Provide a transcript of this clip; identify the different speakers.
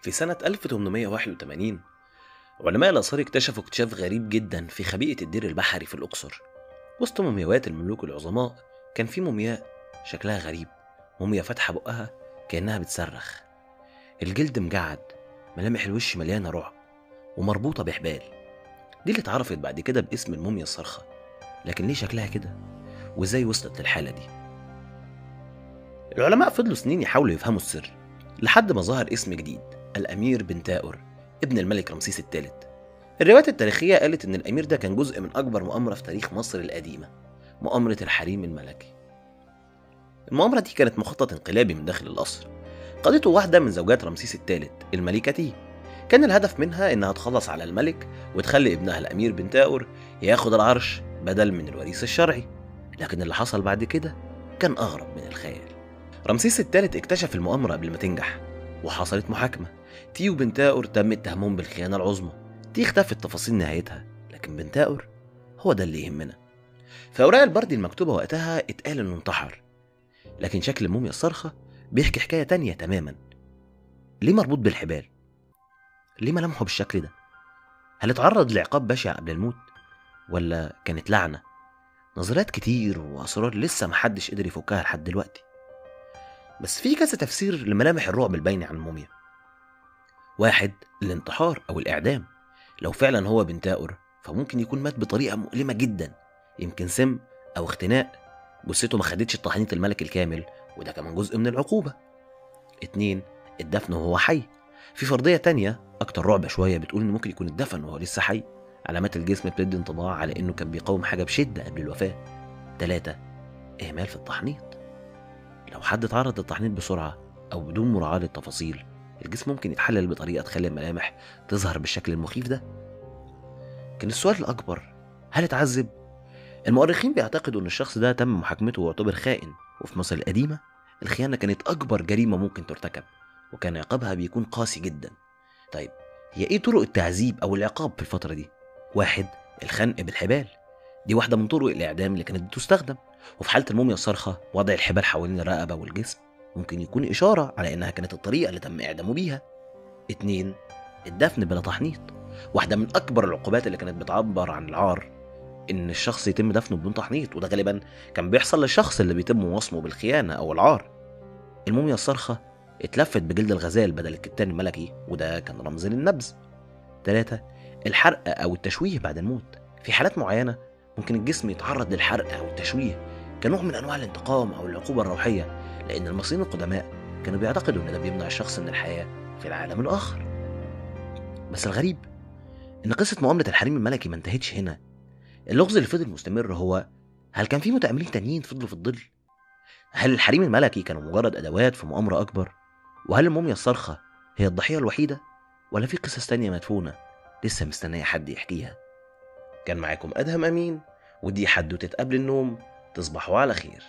Speaker 1: في سنة 1881 علماء الآثار اكتشفوا اكتشاف غريب جدا في خبيئة الدير البحري في الأقصر. وسط مومياوات الملوك العظماء كان في مومياء شكلها غريب، موميا فاتحة بقها كأنها بتصرخ، الجلد مجعد، ملامح الوش مليانة رعب ومربوطة بحبال. دي اللي اتعرفت بعد كده باسم الموميا الصارخة. لكن ليه شكلها كده؟ وازاي وصلت للحالة دي؟ العلماء فضلوا سنين يحاولوا يفهموا السر، لحد ما ظهر اسم جديد، الأمير بنتاور ابن الملك رمسيس الثالث. الروايات التاريخية قالت إن الأمير ده كان جزء من أكبر مؤامرة في تاريخ مصر القديمة، مؤامرة الحريم الملكي. المؤامرة دي كانت مخطط انقلابي من داخل القصر، قادته واحدة من زوجات رمسيس الثالث الملكة تي. كان الهدف منها إنها تخلص على الملك وتخلي ابنها الأمير بنتاور ياخد العرش بدل من الوريث الشرعي. لكن اللي حصل بعد كده كان أغرب من الخيال. رمسيس الثالث اكتشف المؤامرة قبل ما تنجح، وحصلت محاكمة. تي وبنتاور تم اتهامهم بالخيانة العظمى. تي اختفت تفاصيل نهايتها، لكن بنتاور هو ده اللي يهمنا. في أوراق البردي المكتوبة وقتها اتقال إنه انتحر، لكن شكل الموميا الصارخة بيحكي حكاية تانية تماما. ليه مربوط بالحبال؟ ليه ملامحه بالشكل ده؟ هل اتعرض لعقاب بشع قبل الموت؟ ولا كانت لعنة؟ نظريات كتير وأسرار لسه محدش قدر يفكها لحد دلوقتي. بس في كذا تفسير لملامح الرعب الباينة عن الموميا. واحد، الانتحار أو الإعدام. لو فعلا هو بنتاور فممكن يكون مات بطريقة مؤلمة جدا، يمكن سم أو اختناق، جثته ما خدتش التحنيط الملكي الكامل، وده كمان جزء من العقوبة. اتنين، الدفن وهو حي. في فرضية تانية أكتر رعب شوية بتقول إنه ممكن يكون الدفن وهو لسه حي، علامات الجسم بتدي انطباع على إنه كان بيقاوم حاجة بشدة قبل الوفاة. تلاتة، إهمال في التحنيط. لو حد اتعرض للتحنيط بسرعة أو بدون مراعاة للتفاصيل، الجسم ممكن يتحلل بطريقة تخلي الملامح تظهر بالشكل المخيف ده. كان السؤال الأكبر، هل اتعذب؟ المؤرخين بيعتقدوا إن الشخص ده تم محاكمته واعتبر خائن، وفي مصر القديمة الخيانة كانت أكبر جريمة ممكن ترتكب، وكان عقابها بيكون قاسي جدا. طيب، هي إيه طرق التعذيب أو العقاب في الفترة دي؟ واحد، الخنق بالحبال. دي واحدة من طرق الإعدام اللي كانت بتستخدم، وفي حالة الموميا الصارخة وضع الحبال حوالين الرقبة والجسم ممكن يكون إشارة على إنها كانت الطريقة اللي تم إعدامه بيها. اتنين، الدفن بلا تحنيط. واحدة من أكبر العقوبات اللي كانت بتعبر عن العار إن الشخص يتم دفنه بدون تحنيط، وده غالبا كان بيحصل للشخص اللي بيتم وصمه بالخيانة أو العار. الموميا الصارخة اتلفت بجلد الغزال بدل الكتان الملكي، وده كان رمز للنبذ. 3، الحرق أو التشويه بعد الموت. في حالات معينة ممكن الجسم يتعرض للحرق أو التشويه كنوع من أنواع الانتقام أو العقوبة الروحية، لأن المصريين القدماء كانوا بيعتقدوا إن ده بيمنع الشخص من الحياة في العالم الآخر. بس الغريب إن قصة مؤامرة الحريم الملكي ما انتهتش هنا. اللغز اللي فضل مستمر هو، هل كان في متأملين تانيين فضلوا في الظل؟ هل الحريم الملكي كانوا مجرد أدوات في مؤامرة أكبر؟ وهل الموميا الصارخة هي الضحية الوحيدة؟ ولا في قصص تانية مدفونة لسه مستنية حد يحكيها؟ كان معاكم أدهم أمين، ودي حدوتة قبل النوم. تصبحوا على خير.